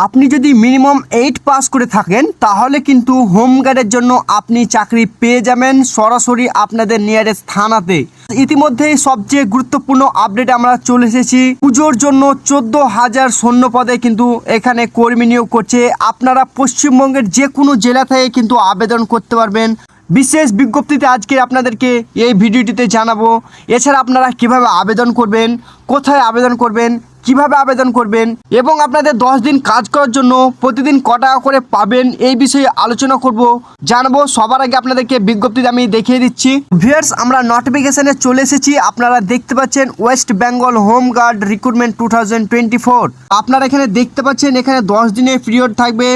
আপনি যদি minimum 8 pass করে থাকেন তাহলে কিন্তু হোমগার্ডের জন্য আপনি চাকরি পেয়ে যাবেন সরাসরি আপনাদের নিয়ারেস্ট থানাতে। ইতিমধ্যেই সবচেয়ে গুরুত্বপূর্ণ আপডেট আমরা চলে এসেছি। পুজোর জন্য 14,000 শূন্য পদে কিন্তু এখানে কর্মী নিয়োগ করছে। আপনারা পশ্চিমবঙ্গের যে কোনো জেলা থেকে কিন্তু আবেদন করতে পারবেন। বিশেষ বিজ্ঞপ্তিতে আজকে আপনাদেরকে এই ভিডিওটিতে জানাবো। এছাড়া আপনারা কিভাবে আবেদন করবেন, কোথায় আবেদন করবেন, কিভাবে আবেদন করবেন এবং আপনাদের 10 দিন কাজ করার জন্য প্রতিদিন ক টাকা করে পাবেন এই বিষয়ে আলোচনা করব, জানবো। সবার আগে আপনাদেরকে বিজ্ঞপ্তিতে আমি দেখিয়ে দিচ্ছি। ভিউয়ার্স, আমরা নোটিফিকেশনে চলে এসেছি। আপনারা দেখতে পাচ্ছেন West Bengal home guard recruitment 2024। আপনারা এখানে দেখতে পাচ্ছেন এখানে 10 দিনের পিরিয়ড থাকবে।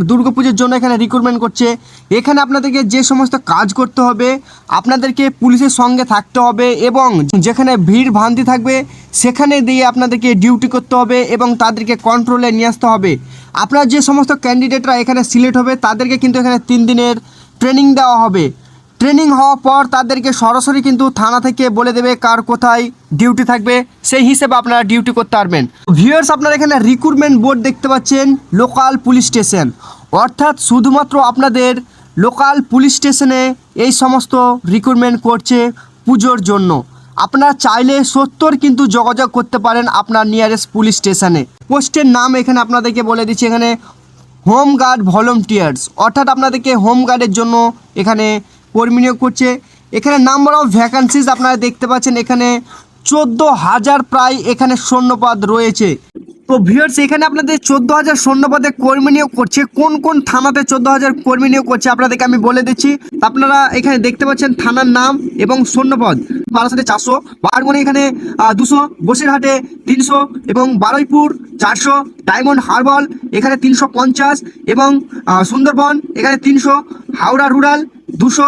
দুর্গাপুজোর জন্য এখানে রিক্রুটমেন্ট করছে। এখানে আপনাদেরকে যে সমস্ত কাজ করতে হবে, আপনাদেরকে পুলিশের সঙ্গে থাকতে হবে এবং যেখানে ভিড় ভ্রান্তি থাকবে সেখানে দিয়ে আপনাদেরকে ডিউটি করতে হবে এবং তাদেরকে কন্ট্রোলে নিয়ে আসতে হবে। আপনার যে সমস্ত ক্যান্ডিডেটরা এখানে সিলেক্ট হবে তাদেরকে কিন্তু এখানে 3 দিনের ট্রেনিং দেওয়া হবে। ট্রেনিং হওয়ার পর তাদেরকে সরাসরি কিন্তু থানা থেকে বলে দেবে কার কোথায় ডিউটি থাকবে, সেই হিসেবে আপনারা ডিউটি করতে পারবেন। ভিউয়ার্স, আপনারা এখানে রিক্রুটমেন্ট বোর্ড দেখতে পাচ্ছেন লোকাল পুলিশ স্টেশন, অর্থাৎ শুধুমাত্র আপনাদের লোকাল পুলিশ স্টেশনে এই সমস্ত রিক্রুটমেন্ট করছে পুজোর জন্য। আপনারা চাইলে 70 কিন্তু যোগাযোগ করতে পারেন আপনার নিয়ারেস্ট পুলিশ স্টেশনে। পোস্টের নাম এখানে আপনাদেরকে বলে দিচ্ছি, এখানে হোম গার্ড ভলেন্টিয়ার্স, অর্থাৎ আপনাদেরকে হোম গার্ডের জন্য এখানে কর্মী নিয়োগ করছে। এখানে নাম্বার অফ ভ্যাকান্সিজ আপনারা দেখতে পাচ্ছেন এখানে 14,000 প্রায় এখানে শূন্যপদ রয়েছে। তো ভিউয়ার্স, এখানে আপনাদের 14,000 শূন্যপদে কর্মী নিয়োগ করছে। কোন কোন থানাতে 14,000 কর্মী নিয়োগ করছে আপনাদেরকে আমি বলে দিচ্ছি। আপনারা এখানে দেখতে পাচ্ছেন থানার নাম এবং শূন্যপদ। বারাসাতে 400, বারগুনি এখানে 200, বসিরহাটে 300 এবং বারুইপুর 400, ডায়মন্ড হারবার এখানে 350 এবং সুন্দরবন এখানে 300, হাওড়া রুরাল 200,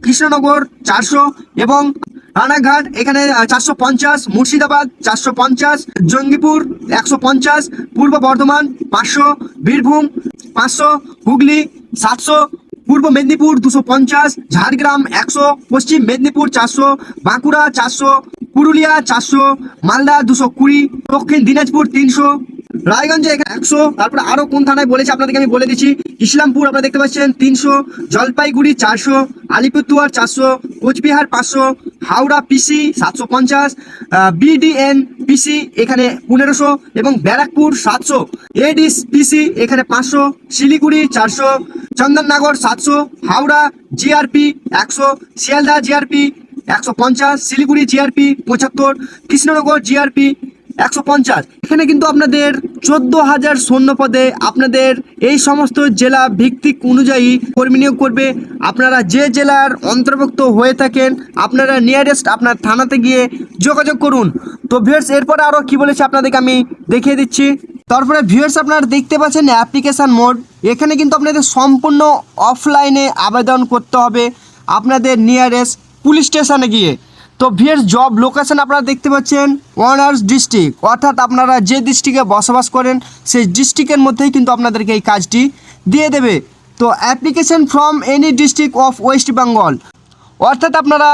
কৃষ্ণনগর 400 এবং রানাঘাট এখানে 450, মুর্শিদাবাদ 450, জঙ্গিপুর 150, পূর্ব বর্ধমান 500, বীরভূম 500, হুগলি 700, পূর্ব মেদিনীপুর 250, ঝাড়গ্রাম 100, পশ্চিম মেদিনীপুর 400, বাঁকুড়া 400, পুরুলিয়া 400, মালদা 220, দক্ষিণ দিনাজপুর 300, রায়গঞ্জে এখানে 100। তারপরে আরো কোন থানায় বলেছে আপনাদেরকে আমি বলে দিচ্ছি। ইসলামপুর আপনারা দেখতে পাচ্ছেন 300, জলপাইগুড়ি 400, আলিপুরদুয়ার 400, কোচবিহার 500, হাওড়া পিসি 750, বিডিএন পিসি এখানে 1500 এবং ব্যারাকপুর 700, এডিস পিসি এখানে 500, Siliguri 400, Chandannagar 700, Howrah GRP 100, Sealdah GRP 150, Siliguri GRP 75, Krishnanagar GRP 150। এখানে কিন্তু আপনাদের 14,000 শূন্য পদে আপনাদের এই সমস্ত জেলা ভিত্তিক অনুযায়ী কর্মী নিয়োগ করবে। আপনারা যে জেলার অন্তর্ভুক্ত হয়ে থাকেন আপনারা নিয়ারেস্ট আপনার থানাতে গিয়ে যোগাযোগ করুন। তো ভিউয়ার্স, এরপরে আরও কি বলেছে আপনাদেরকে আমি দেখিয়ে দিচ্ছি। তারপরে ভিউয়ার্স, আপনারা দেখতে পাচ্ছেন অ্যাপ্লিকেশান মোড। এখানে কিন্তু আপনাদের সম্পূর্ণ অফলাইনে আবেদন করতে হবে আপনাদের নিয়ারেস্ট পুলিশ স্টেশনে গিয়ে। তো ভিউয়ার্স, জব লোকেশন আপনারা দেখতে পাচ্ছেন অনার্স ডিস্ট্রিক্ট, অর্থাৎ আপনারা যে ডিস্ট্রিক্টে বসবাস করেন সেই ডিস্ট্রিক্টের মধ্যেই কিন্তু আপনাদেরকে এই কাজটি দিয়ে দেবে। তো application from any district of West Bengal, অর্থাৎ আপনারা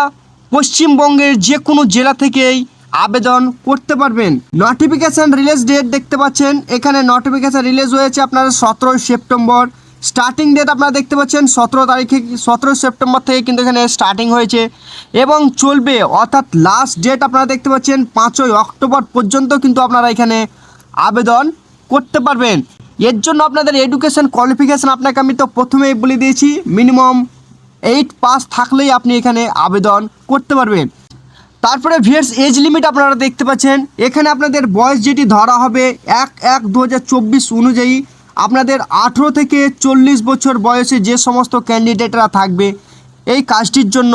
পশ্চিমবঙ্গের যে কোনো জেলা থেকেই আবেদন করতে পারবেন। নোটিফিকেশান রিলিজ ডেট দেখতে পাচ্ছেন এখানে নোটিফিকেশান রিলিজ হয়েছে আপনার 17 সেপ্টেম্বর। স্টার্টিং ডেট আপনারা দেখতে পাচ্ছেন 17 সেপ্টেম্বর থেকে কিন্তু এখানে স্টার্টিং হয়েছে এবং চলবে, অর্থাৎ লাস্ট ডেট আপনারা দেখতে পাচ্ছেন 5 অক্টোবর পর্যন্ত কিন্তু আপনারা এখানে আবেদন করতে পারবেন। এর জন্য আপনাদের এডুকেশন কোয়ালিফিকেশান আপনাকে আমি তো প্রথমেই বলে দিয়েছি, মিনিমাম 8 পাস থাকলেই আপনি এখানে আবেদন করতে পারবেন। তারপরে ভিউয়ার্স, এজ লিমিট আপনারা দেখতে পাচ্ছেন এখানে আপনাদের বয়স যেটি ধরা হবে 1/1/2024 অনুযায়ী আপনাদের 18 থেকে 40 বছর বয়সে যে সমস্ত ক্যান্ডিডেটরা থাকবে এই কাজটির জন্য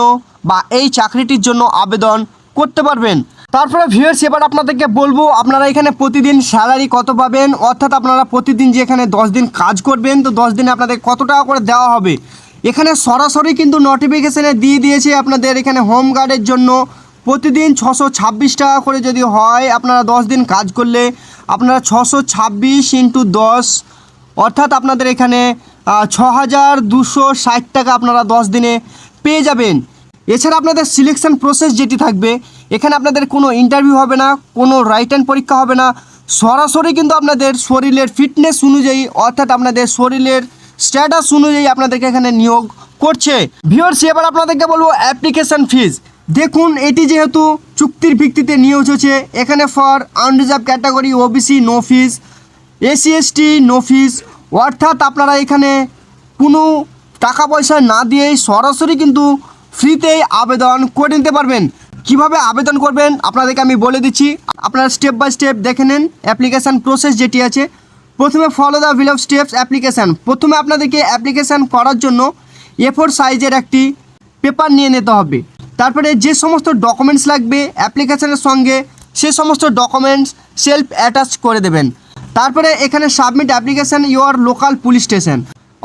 বা এই চাকরিটির জন্য আবেদন করতে পারবেন। তারপরে ভিউয়ার্স, এবার আপনাদেরকে বলবো আপনারা এখানে প্রতিদিন স্যালারি কত পাবেন, অর্থাৎ আপনারা প্রতিদিন যে এখানে 10 দিন কাজ করবেন তো 10 দিনে আপনাদের কত টাকা করে দেওয়া হবে। এখানে সরাসরি কিন্তু নোটিফিকেশানে দিয়ে দিয়েছে আপনাদের এখানে হোম গার্ডের জন্য প্রতিদিন 626 টাকা করে যদি হয়, আপনারা 10 দিন কাজ করলে আপনারা 626 × 10, অর্থাৎ আপনাদের এখানে 6,260 টাকা আপনারা 10 দিনে পেয়ে যাবেন। এছাড়া আপনাদের সিলেকশন প্রসেস যেটি থাকবে এখানে আপনাদের কোনো ইন্টারভিউ হবে না, কোনো রাইটেন পরীক্ষা হবে না, সরাসরি কিন্তু আপনাদের শরীরের ফিটনেস অনুযায়ী অর্থাৎ আপনাদের শরীরের স্ট্যাটাস অনুযায়ী আপনাদেরকে এখানে নিয়োগ করছে। ভিউয়ার্স, এবার আপনাদেরকে বলবো অ্যাপ্লিকেশন ফিজ। দেখুন, এটি যেহেতু চুক্তির ভিত্তিতে নিয়োগ হচ্ছে, এখানে for unreserved category OBC no fees, SC ST no fees, অর্থাৎ আপনারা এখানে কোনো টাকা পয়সা না দিয়েই সরাসরি কিন্তু ফ্রিতেই আবেদন করে নিতে পারবেন। কিভাবে আবেদন করবেন আপনাদেরকে আমি বলে দিচ্ছি, আপনারা স্টেপ বাই স্টেপ দেখে নেন অ্যাপ্লিকেশান প্রসেস যেটি আছে। প্রথমে follow the bill of steps application. প্রথমে আপনাদেরকে অ্যাপ্লিকেশান করার জন্য A4 সাইজের একটি পেপার নিয়ে নিতে হবে। তারপরে যে সমস্ত ডকুমেন্টস লাগবে অ্যাপ্লিকেশানের সঙ্গে সে সমস্ত ডকুমেন্টস সেলফ অ্যাটাচ করে দেবেন। তারপরে এখানে submit application your local police station,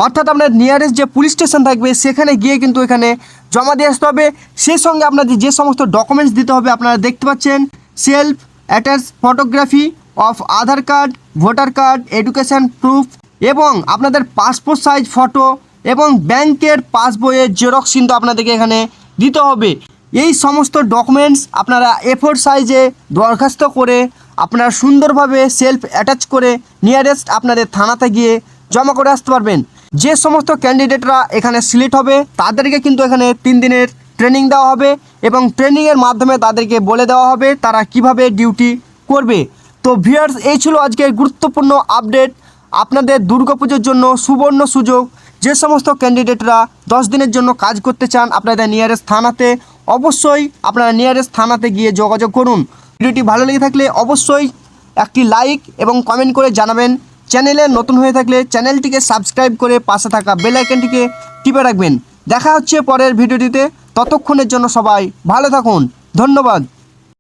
অর্থাৎ আপনার নিয়ারেস্ট যে পুলিশ স্টেশন থাকবে সেখানে গিয়ে কিন্তু এখানে জমা দিয়ে আসতে হবে। সেই সঙ্গে আপনাদের যে সমস্ত ডকুমেন্টস দিতে হবে আপনারা দেখতে পাচ্ছেন, self attach photography of Aadhaar card, voter card, education proof এবং আপনাদের পাসপোর্ট সাইজ ফটো এবং ব্যাংকের পাসবইয়ের জেরক্স কিন্তু আপনাদেরকে এখানে দিতে হবে। এই সমস্ত ডকুমেন্টস আপনারা A4 সাইজে দরখাস্ত করে আপনারা সুন্দরভাবে সেলফ অ্যাটাচ করে নিয়ারেস্ট আপনাদের থানাতে গিয়ে জমা করে আসতে পারবেন। যে সমস্ত ক্যান্ডিডেটরা এখানে সিলেক্ট হবে তাদেরকে কিন্তু এখানে 3 দিনের ট্রেনিং দেওয়া হবে এবং ট্রেনিংয়ের মাধ্যমে তাদেরকে বলে দেওয়া হবে তারা কিভাবে ডিউটি করবে। তো ভিউয়ার্স, এই ছিল আজকের গুরুত্বপূর্ণ আপডেট। আপনাদের দুর্গাপুজোর জন্য সুবর্ণ সুযোগ। যে সমস্ত ক্যান্ডিডেটরা 10 দিনের জন্য কাজ করতে চান আপনাদের নিয়ারেস্ট থানাতে, অবশ্যই আপনারা নিয়ারেস্ট থানাতে গিয়ে যোগাযোগ করুন। ভিডিওটি ভালো লেগে থাকলে অবশ্যই একটি লাইক এবং কমেন্ট করে জানাবেন। চ্যানেলে নতুন হয়ে থাকলে চ্যানেলটিকে সাবস্ক্রাইব করে পাশে থাকা বেল আইকনটিকে টিপে রাখবেন। দেখা হচ্ছে পরের ভিডিওটিতে, ততক্ষণের জন্য সবাই ভালো থাকুন। ধন্যবাদ।